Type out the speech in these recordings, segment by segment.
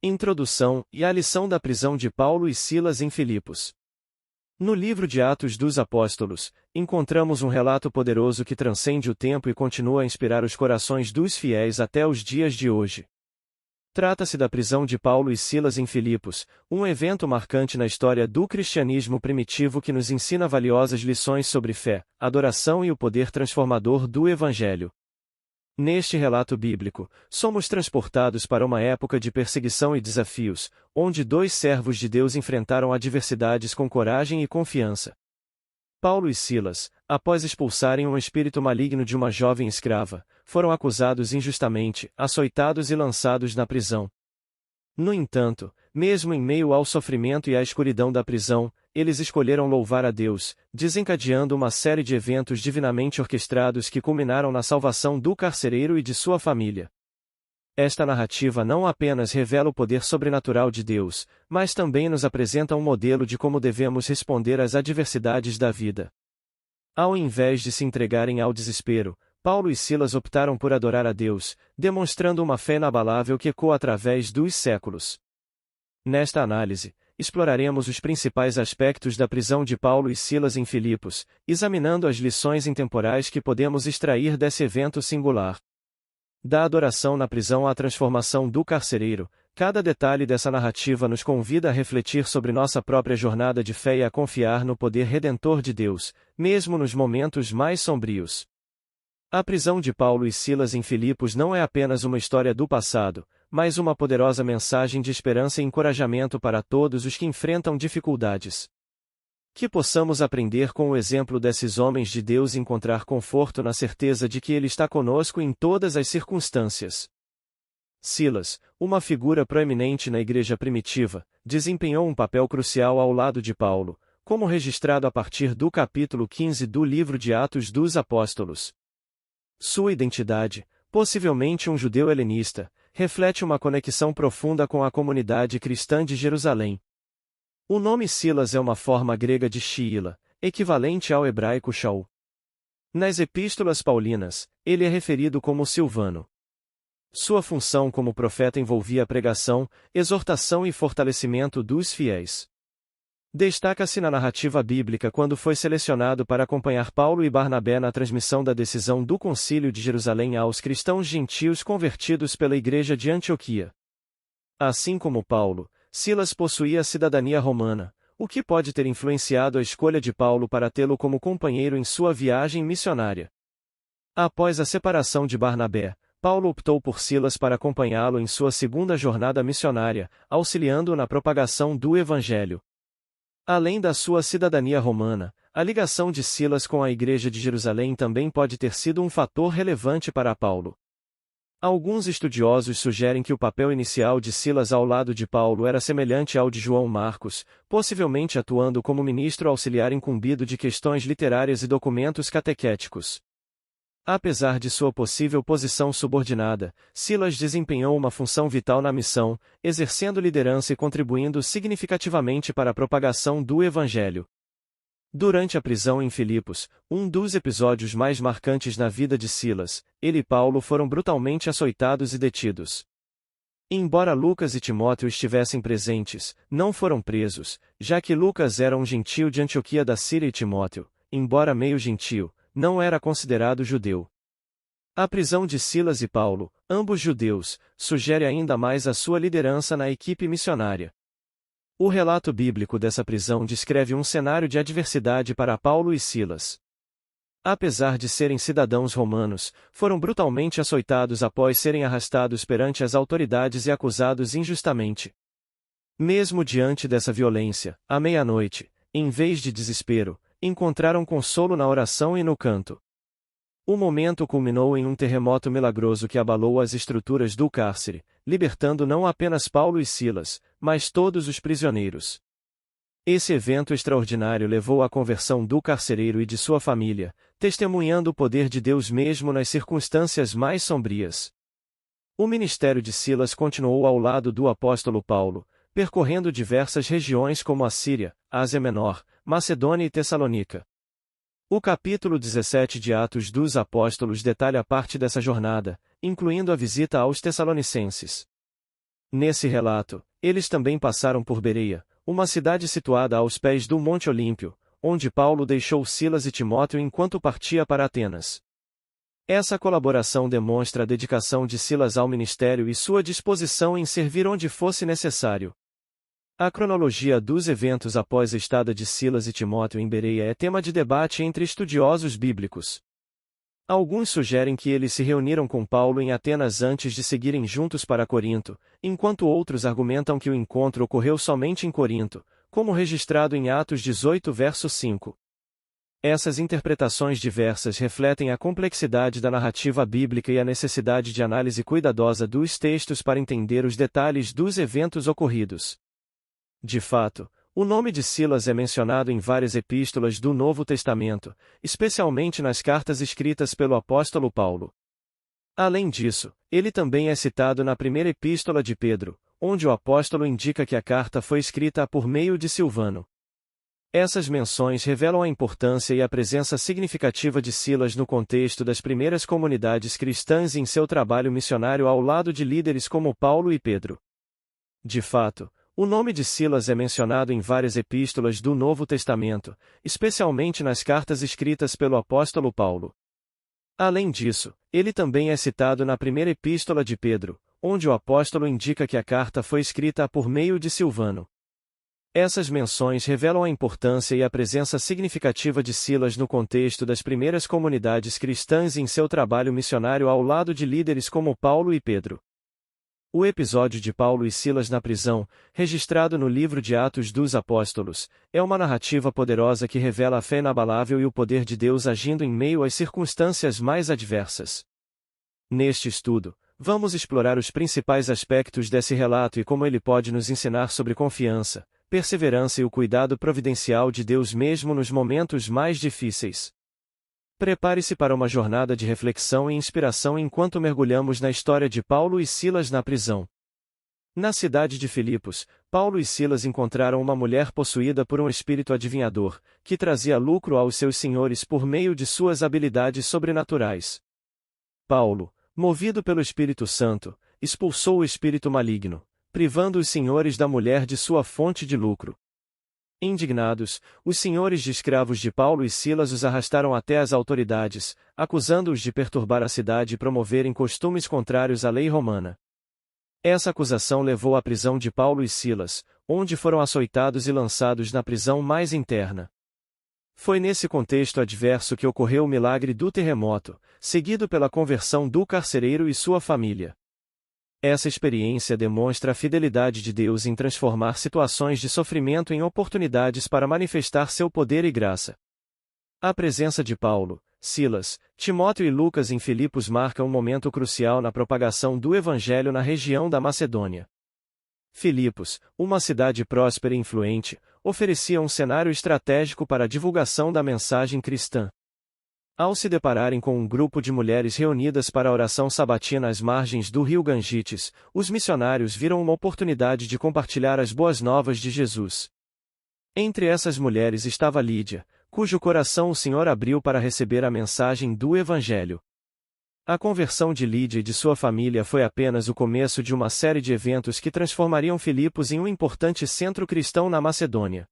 Introdução e a lição da prisão de Paulo e Silas em Filipos. No livro de Atos dos Apóstolos, encontramos um relato poderoso que transcende o tempo e continua a inspirar os corações dos fiéis até os dias de hoje. Trata-se da prisão de Paulo e Silas em Filipos, um evento marcante na história do cristianismo primitivo que nos ensina valiosas lições sobre fé, adoração e o poder transformador do Evangelho. Neste relato bíblico, somos transportados para uma época de perseguição e desafios, onde dois servos de Deus enfrentaram adversidades com coragem e confiança. Paulo e Silas, após expulsarem um espírito maligno de uma jovem escrava, foram acusados injustamente, açoitados e lançados na prisão. No entanto, mesmo em meio ao sofrimento e à escuridão da prisão, eles escolheram louvar a Deus, desencadeando uma série de eventos divinamente orquestrados que culminaram na salvação do carcereiro e de sua família. Esta narrativa não apenas revela o poder sobrenatural de Deus, mas também nos apresenta um modelo de como devemos responder às adversidades da vida. Ao invés de se entregarem ao desespero, Paulo e Silas optaram por adorar a Deus, demonstrando uma fé inabalável que ecoa através dos séculos. Nesta análise, exploraremos os principais aspectos da prisão de Paulo e Silas em Filipos, examinando as lições intemporais que podemos extrair desse evento singular. Da adoração na prisão à transformação do carcereiro, cada detalhe dessa narrativa nos convida a refletir sobre nossa própria jornada de fé e a confiar no poder redentor de Deus, mesmo nos momentos mais sombrios. A prisão de Paulo e Silas em Filipos não é apenas uma história do passado, mas uma poderosa mensagem de esperança e encorajamento para todos os que enfrentam dificuldades. Que possamos aprender com o exemplo desses homens de Deus e encontrar conforto na certeza de que Ele está conosco em todas as circunstâncias. Silas, uma figura proeminente na igreja primitiva, desempenhou um papel crucial ao lado de Paulo, como registrado a partir do capítulo 15 do livro de Atos dos Apóstolos. Sua identidade, possivelmente um judeu helenista, reflete uma conexão profunda com a comunidade cristã de Jerusalém. O nome Silas é uma forma grega de Sheila, equivalente ao hebraico Shaul. Nas epístolas paulinas, ele é referido como Silvano. Sua função como profeta envolvia a pregação, exortação e fortalecimento dos fiéis. Destaca-se na narrativa bíblica quando foi selecionado para acompanhar Paulo e Barnabé na transmissão da decisão do Concílio de Jerusalém aos cristãos gentios convertidos pela Igreja de Antioquia. Assim como Paulo, Silas possuía a cidadania romana, o que pode ter influenciado a escolha de Paulo para tê-lo como companheiro em sua viagem missionária. Após a separação de Barnabé, Paulo optou por Silas para acompanhá-lo em sua segunda jornada missionária, auxiliando-o na propagação do Evangelho. Além da sua cidadania romana, a ligação de Silas com a Igreja de Jerusalém também pode ter sido um fator relevante para Paulo. Alguns estudiosos sugerem que o papel inicial de Silas ao lado de Paulo era semelhante ao de João Marcos, possivelmente atuando como ministro auxiliar incumbido de questões literárias e documentos catequéticos. Apesar de sua possível posição subordinada, Silas desempenhou uma função vital na missão, exercendo liderança e contribuindo significativamente para a propagação do Evangelho. Durante a prisão em Filipos, um dos episódios mais marcantes na vida de Silas, ele e Paulo foram brutalmente açoitados e detidos. Embora Lucas e Timóteo estivessem presentes, não foram presos, já que Lucas era um gentio de Antioquia da Síria e Timóteo, embora meio gentio, não era considerado judeu. A prisão de Silas e Paulo, ambos judeus, sugere ainda mais a sua liderança na equipe missionária. O relato bíblico dessa prisão descreve um cenário de adversidade para Paulo e Silas. Apesar de serem cidadãos romanos, foram brutalmente açoitados após serem arrastados perante as autoridades e acusados injustamente. Mesmo diante dessa violência, à meia-noite, em vez de desespero, encontraram consolo na oração e no canto. O momento culminou em um terremoto milagroso que abalou as estruturas do cárcere, libertando não apenas Paulo e Silas, mas todos os prisioneiros. Esse evento extraordinário levou à conversão do carcereiro e de sua família, testemunhando o poder de Deus mesmo nas circunstâncias mais sombrias. O ministério de Silas continuou ao lado do apóstolo Paulo, percorrendo diversas regiões como a Síria, Ásia Menor, Macedônia e Tessalônica. O capítulo 17 de Atos dos Apóstolos detalha parte dessa jornada, incluindo a visita aos Tessalonicenses. Nesse relato, eles também passaram por Bereia, uma cidade situada aos pés do Monte Olímpio, onde Paulo deixou Silas e Timóteo enquanto partia para Atenas. Essa colaboração demonstra a dedicação de Silas ao ministério e sua disposição em servir onde fosse necessário. A cronologia dos eventos após a estada de Silas e Timóteo em Bereia é tema de debate entre estudiosos bíblicos. Alguns sugerem que eles se reuniram com Paulo em Atenas antes de seguirem juntos para Corinto, enquanto outros argumentam que o encontro ocorreu somente em Corinto, como registrado em Atos 18 verso 5. Essas interpretações diversas refletem a complexidade da narrativa bíblica e a necessidade de análise cuidadosa dos textos para entender os detalhes dos eventos ocorridos. De fato, o nome de Silas é mencionado em várias epístolas do Novo Testamento, especialmente nas cartas escritas pelo apóstolo Paulo. Além disso, ele também é citado na primeira epístola de Pedro, onde o apóstolo indica que a carta foi escrita por meio de Silvano. Essas menções revelam a importância e a presença significativa de Silas no contexto das primeiras comunidades cristãs e em seu trabalho missionário ao lado de líderes como Paulo e Pedro. De fato, o nome de Silas é mencionado em várias epístolas do Novo Testamento, especialmente nas cartas escritas pelo apóstolo Paulo. Além disso, ele também é citado na primeira epístola de Pedro, onde o apóstolo indica que a carta foi escrita por meio de Silvano. Essas menções revelam a importância e a presença significativa de Silas no contexto das primeiras comunidades cristãs e em seu trabalho missionário ao lado de líderes como Paulo e Pedro. O episódio de Paulo e Silas na prisão, registrado no livro de Atos dos Apóstolos, é uma narrativa poderosa que revela a fé inabalável e o poder de Deus agindo em meio às circunstâncias mais adversas. Neste estudo, vamos explorar os principais aspectos desse relato e como ele pode nos ensinar sobre confiança, perseverança e o cuidado providencial de Deus mesmo nos momentos mais difíceis. Prepare-se para uma jornada de reflexão e inspiração enquanto mergulhamos na história de Paulo e Silas na prisão. Na cidade de Filipos, Paulo e Silas encontraram uma mulher possuída por um espírito adivinhador, que trazia lucro aos seus senhores por meio de suas habilidades sobrenaturais. Paulo, movido pelo Espírito Santo, expulsou o espírito maligno, privando os senhores da mulher de sua fonte de lucro. Indignados, os senhores de escravos de Paulo e Silas os arrastaram até as autoridades, acusando-os de perturbar a cidade e promoverem costumes contrários à lei romana. Essa acusação levou à prisão de Paulo e Silas, onde foram açoitados e lançados na prisão mais interna. Foi nesse contexto adverso que ocorreu o milagre do terremoto, seguido pela conversão do carcereiro e sua família. Essa experiência demonstra a fidelidade de Deus em transformar situações de sofrimento em oportunidades para manifestar seu poder e graça. A presença de Paulo, Silas, Timóteo e Lucas em Filipos marca um momento crucial na propagação do Evangelho na região da Macedônia. Filipos, uma cidade próspera e influente, oferecia um cenário estratégico para a divulgação da mensagem cristã. Ao se depararem com um grupo de mulheres reunidas para a oração sabatina às margens do rio Gangites, os missionários viram uma oportunidade de compartilhar as boas novas de Jesus. Entre essas mulheres estava Lídia, cujo coração o Senhor abriu para receber a mensagem do Evangelho. A conversão de Lídia e de sua família foi apenas o começo de uma série de eventos que transformariam Filipos em um importante centro cristão na Macedônia.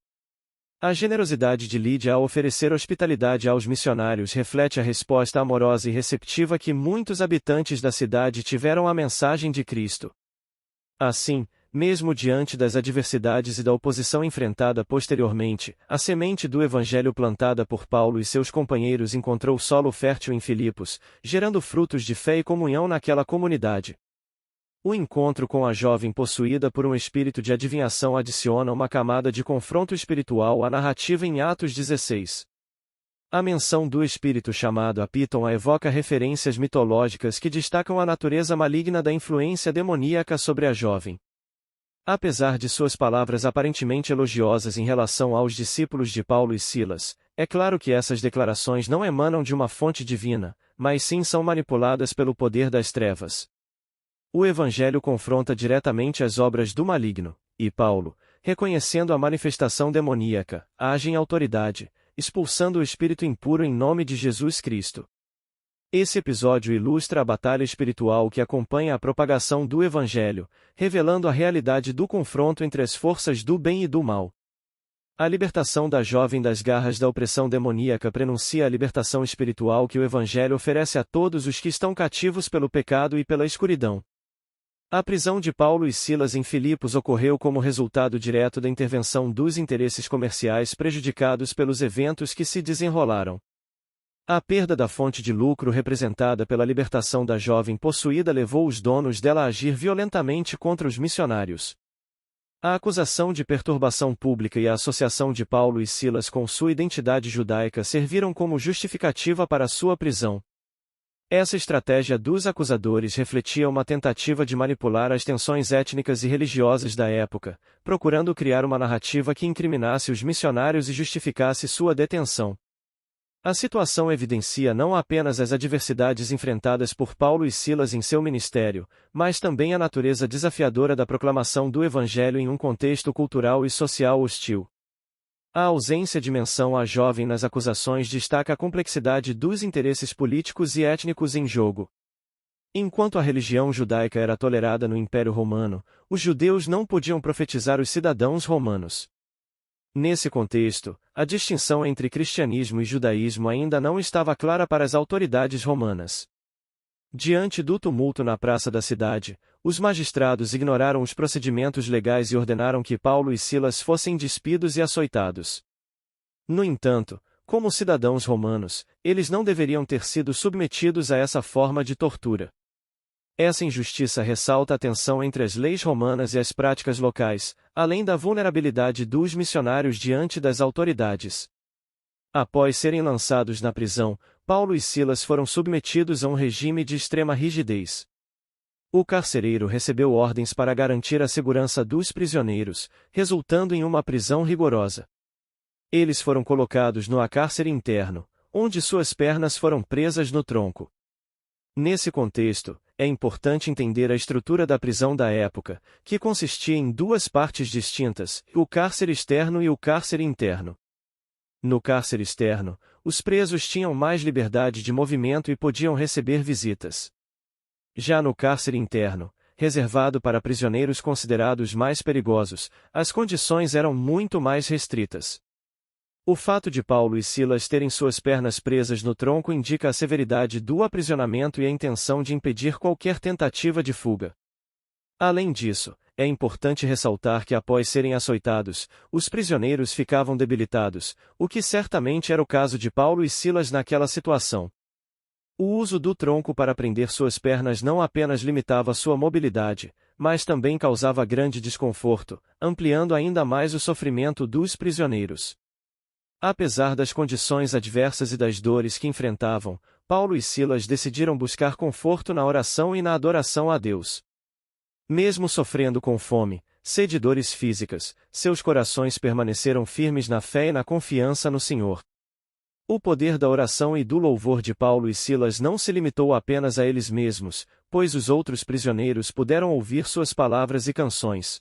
A generosidade de Lídia ao oferecer hospitalidade aos missionários reflete a resposta amorosa e receptiva que muitos habitantes da cidade tiveram à mensagem de Cristo. Assim, mesmo diante das adversidades e da oposição enfrentada posteriormente, a semente do Evangelho plantada por Paulo e seus companheiros encontrou solo fértil em Filipos, gerando frutos de fé e comunhão naquela comunidade. O encontro com a jovem possuída por um espírito de adivinhação adiciona uma camada de confronto espiritual à narrativa em Atos 16. A menção do espírito chamado Apiton evoca referências mitológicas que destacam a natureza maligna da influência demoníaca sobre a jovem. Apesar de suas palavras aparentemente elogiosas em relação aos discípulos de Paulo e Silas, é claro que essas declarações não emanam de uma fonte divina, mas sim são manipuladas pelo poder das trevas. O Evangelho confronta diretamente as obras do maligno, e Paulo, reconhecendo a manifestação demoníaca, age em autoridade, expulsando o espírito impuro em nome de Jesus Cristo. Esse episódio ilustra a batalha espiritual que acompanha a propagação do Evangelho, revelando a realidade do confronto entre as forças do bem e do mal. A libertação da jovem das garras da opressão demoníaca prenuncia a libertação espiritual que o Evangelho oferece a todos os que estão cativos pelo pecado e pela escuridão. A prisão de Paulo e Silas em Filipos ocorreu como resultado direto da intervenção dos interesses comerciais prejudicados pelos eventos que se desenrolaram. A perda da fonte de lucro representada pela libertação da jovem possuída levou os donos dela a agir violentamente contra os missionários. A acusação de perturbação pública e a associação de Paulo e Silas com sua identidade judaica serviram como justificativa para sua prisão. Essa estratégia dos acusadores refletia uma tentativa de manipular as tensões étnicas e religiosas da época, procurando criar uma narrativa que incriminasse os missionários e justificasse sua detenção. A situação evidencia não apenas as adversidades enfrentadas por Paulo e Silas em seu ministério, mas também a natureza desafiadora da proclamação do Evangelho em um contexto cultural e social hostil. A ausência de menção à jovem nas acusações destaca a complexidade dos interesses políticos e étnicos em jogo. Enquanto a religião judaica era tolerada no Império Romano, os judeus não podiam profetizar os cidadãos romanos. Nesse contexto, a distinção entre cristianismo e judaísmo ainda não estava clara para as autoridades romanas. Diante do tumulto na praça da cidade, os magistrados ignoraram os procedimentos legais e ordenaram que Paulo e Silas fossem despidos e açoitados. No entanto, como cidadãos romanos, eles não deveriam ter sido submetidos a essa forma de tortura. Essa injustiça ressalta a tensão entre as leis romanas e as práticas locais, além da vulnerabilidade dos missionários diante das autoridades. Após serem lançados na prisão, Paulo e Silas foram submetidos a um regime de extrema rigidez. O carcereiro recebeu ordens para garantir a segurança dos prisioneiros, resultando em uma prisão rigorosa. Eles foram colocados no cárcere interno, onde suas pernas foram presas no tronco. Nesse contexto, é importante entender a estrutura da prisão da época, que consistia em duas partes distintas, o cárcere externo e o cárcere interno. No cárcere externo, os presos tinham mais liberdade de movimento e podiam receber visitas. Já no cárcere interno, reservado para prisioneiros considerados mais perigosos, as condições eram muito mais restritas. O fato de Paulo e Silas terem suas pernas presas no tronco indica a severidade do aprisionamento e a intenção de impedir qualquer tentativa de fuga. Além disso, é importante ressaltar que após serem açoitados, os prisioneiros ficavam debilitados, o que certamente era o caso de Paulo e Silas naquela situação. O uso do tronco para prender suas pernas não apenas limitava sua mobilidade, mas também causava grande desconforto, ampliando ainda mais o sofrimento dos prisioneiros. Apesar das condições adversas e das dores que enfrentavam, Paulo e Silas decidiram buscar conforto na oração e na adoração a Deus. Mesmo sofrendo com fome, sede e dores físicas, seus corações permaneceram firmes na fé e na confiança no Senhor. O poder da oração e do louvor de Paulo e Silas não se limitou apenas a eles mesmos, pois os outros prisioneiros puderam ouvir suas palavras e canções.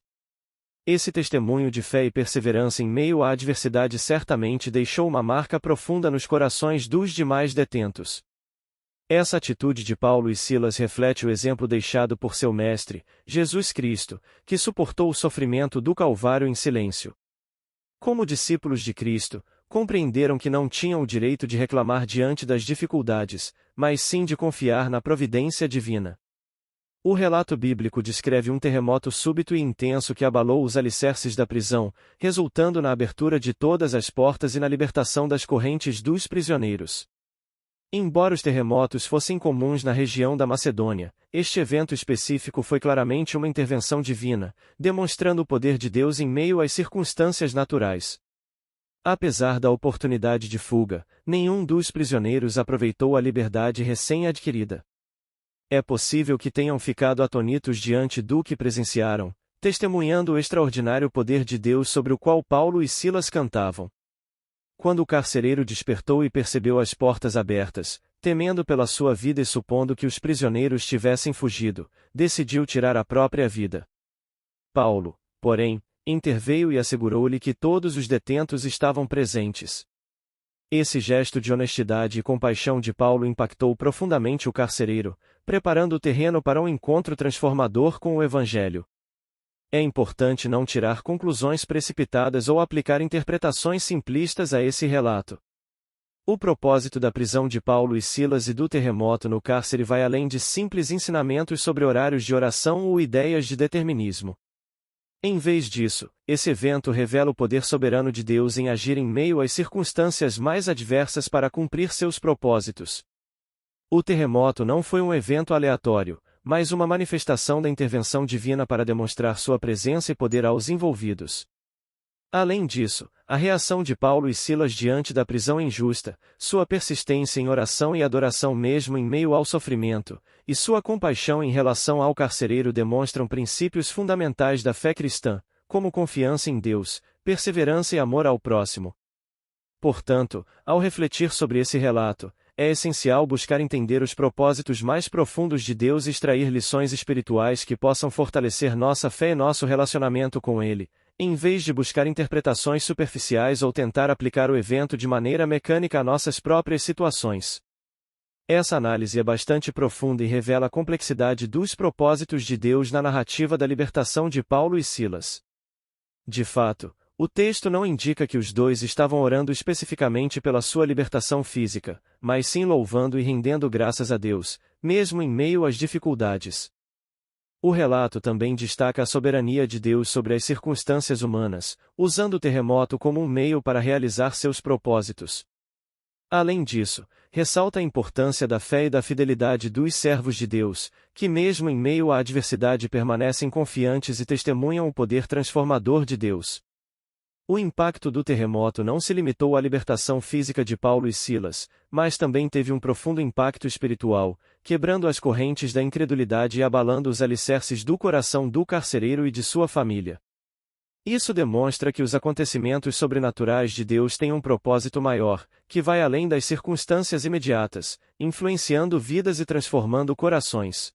Esse testemunho de fé e perseverança em meio à adversidade certamente deixou uma marca profunda nos corações dos demais detentos. Essa atitude de Paulo e Silas reflete o exemplo deixado por seu mestre, Jesus Cristo, que suportou o sofrimento do Calvário em silêncio. Como discípulos de Cristo, compreenderam que não tinham o direito de reclamar diante das dificuldades, mas sim de confiar na providência divina. O relato bíblico descreve um terremoto súbito e intenso que abalou os alicerces da prisão, resultando na abertura de todas as portas e na libertação das correntes dos prisioneiros. Embora os terremotos fossem comuns na região da Macedônia, este evento específico foi claramente uma intervenção divina, demonstrando o poder de Deus em meio às circunstâncias naturais. Apesar da oportunidade de fuga, nenhum dos prisioneiros aproveitou a liberdade recém-adquirida. É possível que tenham ficado atonitos diante do que presenciaram, testemunhando o extraordinário poder de Deus sobre o qual Paulo e Silas cantavam. Quando o carcereiro despertou e percebeu as portas abertas, temendo pela sua vida e supondo que os prisioneiros tivessem fugido, decidiu tirar a própria vida. Paulo, porém, interveio e assegurou-lhe que todos os detentos estavam presentes. Esse gesto de honestidade e compaixão de Paulo impactou profundamente o carcereiro, preparando o terreno para um encontro transformador com o Evangelho. É importante não tirar conclusões precipitadas ou aplicar interpretações simplistas a esse relato. O propósito da prisão de Paulo e Silas e do terremoto no cárcere vai além de simples ensinamentos sobre horários de oração ou ideias de determinismo. Em vez disso, esse evento revela o poder soberano de Deus em agir em meio às circunstâncias mais adversas para cumprir seus propósitos. O terremoto não foi um evento aleatório, mas uma manifestação da intervenção divina para demonstrar sua presença e poder aos envolvidos. Além disso, a reação de Paulo e Silas diante da prisão injusta, sua persistência em oração e adoração mesmo em meio ao sofrimento, e sua compaixão em relação ao carcereiro demonstram princípios fundamentais da fé cristã, como confiança em Deus, perseverança e amor ao próximo. Portanto, ao refletir sobre esse relato, é essencial buscar entender os propósitos mais profundos de Deus e extrair lições espirituais que possam fortalecer nossa fé e nosso relacionamento com Ele, em vez de buscar interpretações superficiais ou tentar aplicar o evento de maneira mecânica a nossas próprias situações. Essa análise é bastante profunda e revela a complexidade dos propósitos de Deus na narrativa da libertação de Paulo e Silas. De fato, o texto não indica que os dois estavam orando especificamente pela sua libertação física, mas sim louvando e rendendo graças a Deus, mesmo em meio às dificuldades. O relato também destaca a soberania de Deus sobre as circunstâncias humanas, usando o terremoto como um meio para realizar seus propósitos. Além disso, ressalta a importância da fé e da fidelidade dos servos de Deus, que mesmo em meio à adversidade permanecem confiantes e testemunham o poder transformador de Deus. O impacto do terremoto não se limitou à libertação física de Paulo e Silas, mas também teve um profundo impacto espiritual, quebrando as correntes da incredulidade e abalando os alicerces do coração do carcereiro e de sua família. Isso demonstra que os acontecimentos sobrenaturais de Deus têm um propósito maior, que vai além das circunstâncias imediatas, influenciando vidas e transformando corações.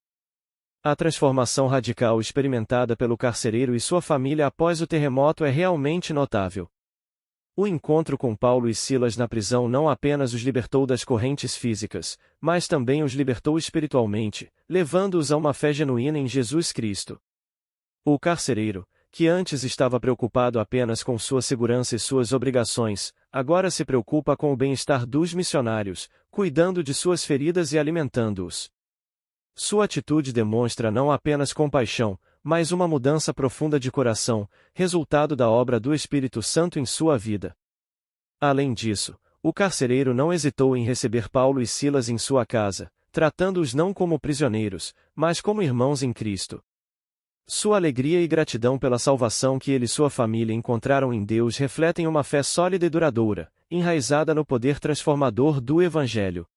A transformação radical experimentada pelo carcereiro e sua família após o terremoto é realmente notável. O encontro com Paulo e Silas na prisão não apenas os libertou das correntes físicas, mas também os libertou espiritualmente, levando-os a uma fé genuína em Jesus Cristo. O carcereiro, que antes estava preocupado apenas com sua segurança e suas obrigações, agora se preocupa com o bem-estar dos missionários, cuidando de suas feridas e alimentando-os. Sua atitude demonstra não apenas compaixão, mas uma mudança profunda de coração, resultado da obra do Espírito Santo em sua vida. Além disso, o carcereiro não hesitou em receber Paulo e Silas em sua casa, tratando-os não como prisioneiros, mas como irmãos em Cristo. Sua alegria e gratidão pela salvação que ele e sua família encontraram em Deus refletem uma fé sólida e duradoura, enraizada no poder transformador do Evangelho.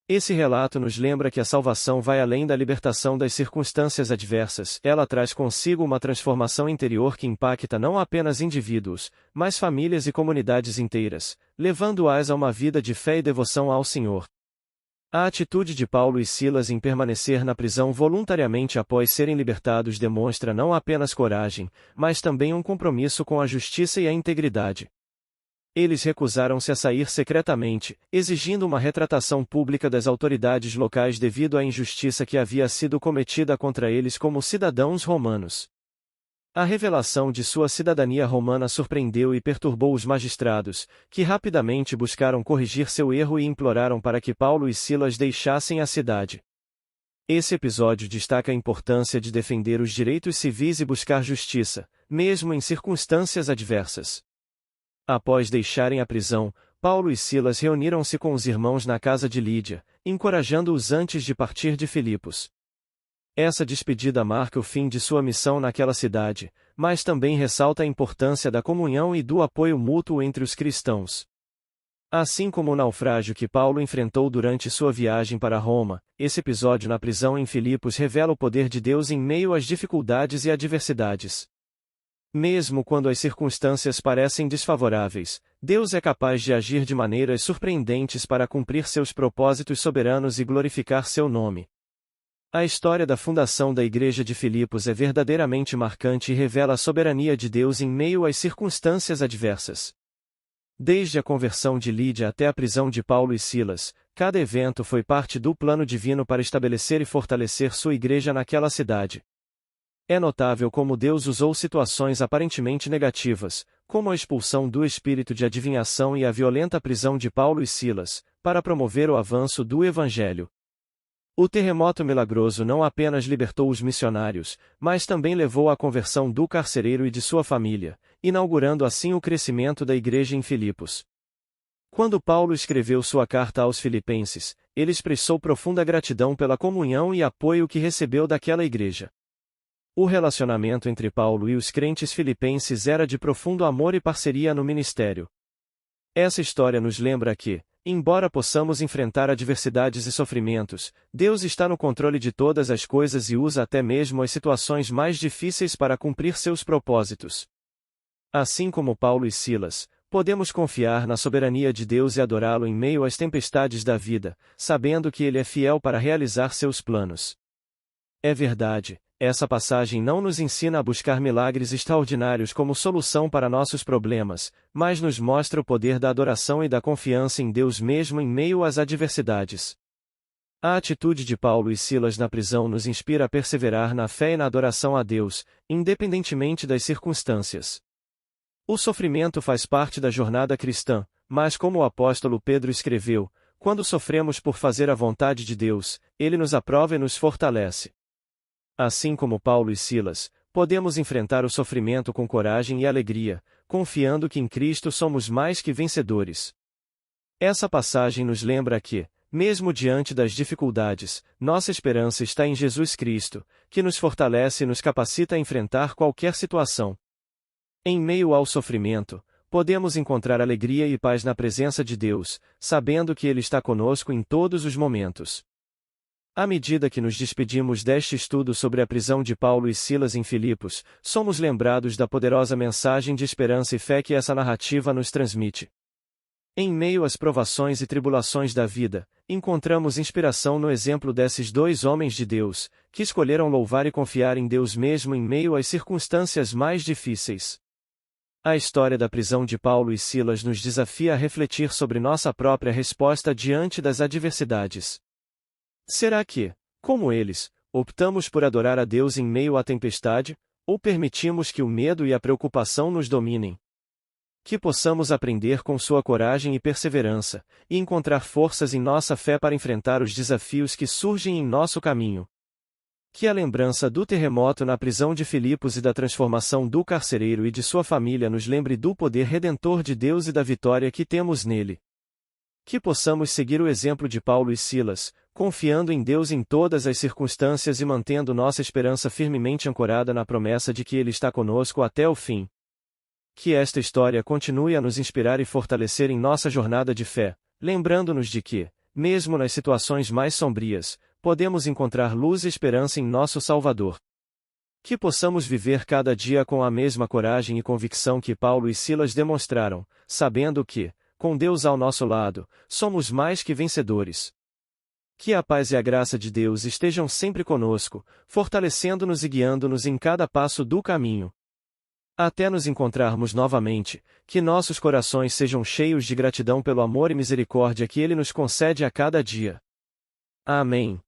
Esse relato nos lembra que a salvação vai além da libertação das circunstâncias adversas, ela traz consigo uma transformação interior que impacta não apenas indivíduos, mas famílias e comunidades inteiras, levando-as a uma vida de fé e devoção ao Senhor. A atitude de Paulo e Silas em permanecer na prisão voluntariamente após serem libertados demonstra não apenas coragem, mas também um compromisso com a justiça e a integridade. Eles recusaram-se a sair secretamente, exigindo uma retratação pública das autoridades locais devido à injustiça que havia sido cometida contra eles como cidadãos romanos. A revelação de sua cidadania romana surpreendeu e perturbou os magistrados, que rapidamente buscaram corrigir seu erro e imploraram para que Paulo e Silas deixassem a cidade. Esse episódio destaca a importância de defender os direitos civis e buscar justiça, mesmo em circunstâncias adversas. Após deixarem a prisão, Paulo e Silas reuniram-se com os irmãos na casa de Lídia, encorajando-os antes de partir de Filipos. Essa despedida marca o fim de sua missão naquela cidade, mas também ressalta a importância da comunhão e do apoio mútuo entre os cristãos. Assim como o naufrágio que Paulo enfrentou durante sua viagem para Roma, esse episódio na prisão em Filipos revela o poder de Deus em meio às dificuldades e adversidades. Mesmo quando as circunstâncias parecem desfavoráveis, Deus é capaz de agir de maneiras surpreendentes para cumprir seus propósitos soberanos e glorificar seu nome. A história da fundação da Igreja de Filipos é verdadeiramente marcante e revela a soberania de Deus em meio às circunstâncias adversas. Desde a conversão de Lídia até a prisão de Paulo e Silas, cada evento foi parte do plano divino para estabelecer e fortalecer sua igreja naquela cidade. É notável como Deus usou situações aparentemente negativas, como a expulsão do espírito de adivinhação e a violenta prisão de Paulo e Silas, para promover o avanço do Evangelho. O terremoto milagroso não apenas libertou os missionários, mas também levou à conversão do carcereiro e de sua família, inaugurando assim o crescimento da igreja em Filipos. Quando Paulo escreveu sua carta aos Filipenses, ele expressou profunda gratidão pela comunhão e apoio que recebeu daquela igreja. O relacionamento entre Paulo e os crentes filipenses era de profundo amor e parceria no ministério. Essa história nos lembra que, embora possamos enfrentar adversidades e sofrimentos, Deus está no controle de todas as coisas e usa até mesmo as situações mais difíceis para cumprir seus propósitos. Assim como Paulo e Silas, podemos confiar na soberania de Deus e adorá-lo em meio às tempestades da vida, sabendo que Ele é fiel para realizar seus planos. É verdade, essa passagem não nos ensina a buscar milagres extraordinários como solução para nossos problemas, mas nos mostra o poder da adoração e da confiança em Deus mesmo em meio às adversidades. A atitude de Paulo e Silas na prisão nos inspira a perseverar na fé e na adoração a Deus, independentemente das circunstâncias. O sofrimento faz parte da jornada cristã, mas como o apóstolo Pedro escreveu, quando sofremos por fazer a vontade de Deus, Ele nos aprova e nos fortalece. Assim como Paulo e Silas, podemos enfrentar o sofrimento com coragem e alegria, confiando que em Cristo somos mais que vencedores. Essa passagem nos lembra que, mesmo diante das dificuldades, nossa esperança está em Jesus Cristo, que nos fortalece e nos capacita a enfrentar qualquer situação. Em meio ao sofrimento, podemos encontrar alegria e paz na presença de Deus, sabendo que Ele está conosco em todos os momentos. À medida que nos despedimos deste estudo sobre a prisão de Paulo e Silas em Filipos, somos lembrados da poderosa mensagem de esperança e fé que essa narrativa nos transmite. Em meio às provações e tribulações da vida, encontramos inspiração no exemplo desses dois homens de Deus, que escolheram louvar e confiar em Deus mesmo em meio às circunstâncias mais difíceis. A história da prisão de Paulo e Silas nos desafia a refletir sobre nossa própria resposta diante das adversidades. Será que, como eles, optamos por adorar a Deus em meio à tempestade, ou permitimos que o medo e a preocupação nos dominem? Que possamos aprender com sua coragem e perseverança, e encontrar forças em nossa fé para enfrentar os desafios que surgem em nosso caminho. Que a lembrança do terremoto na prisão de Filipos e da transformação do carcereiro e de sua família nos lembre do poder redentor de Deus e da vitória que temos nele. Que possamos seguir o exemplo de Paulo e Silas, confiando em Deus em todas as circunstâncias e mantendo nossa esperança firmemente ancorada na promessa de que Ele está conosco até o fim. Que esta história continue a nos inspirar e fortalecer em nossa jornada de fé, lembrando-nos de que, mesmo nas situações mais sombrias, podemos encontrar luz e esperança em nosso Salvador. Que possamos viver cada dia com a mesma coragem e convicção que Paulo e Silas demonstraram, sabendo que, com Deus ao nosso lado, somos mais que vencedores. Que a paz e a graça de Deus estejam sempre conosco, fortalecendo-nos e guiando-nos em cada passo do caminho. Até nos encontrarmos novamente, que nossos corações sejam cheios de gratidão pelo amor e misericórdia que Ele nos concede a cada dia. Amém.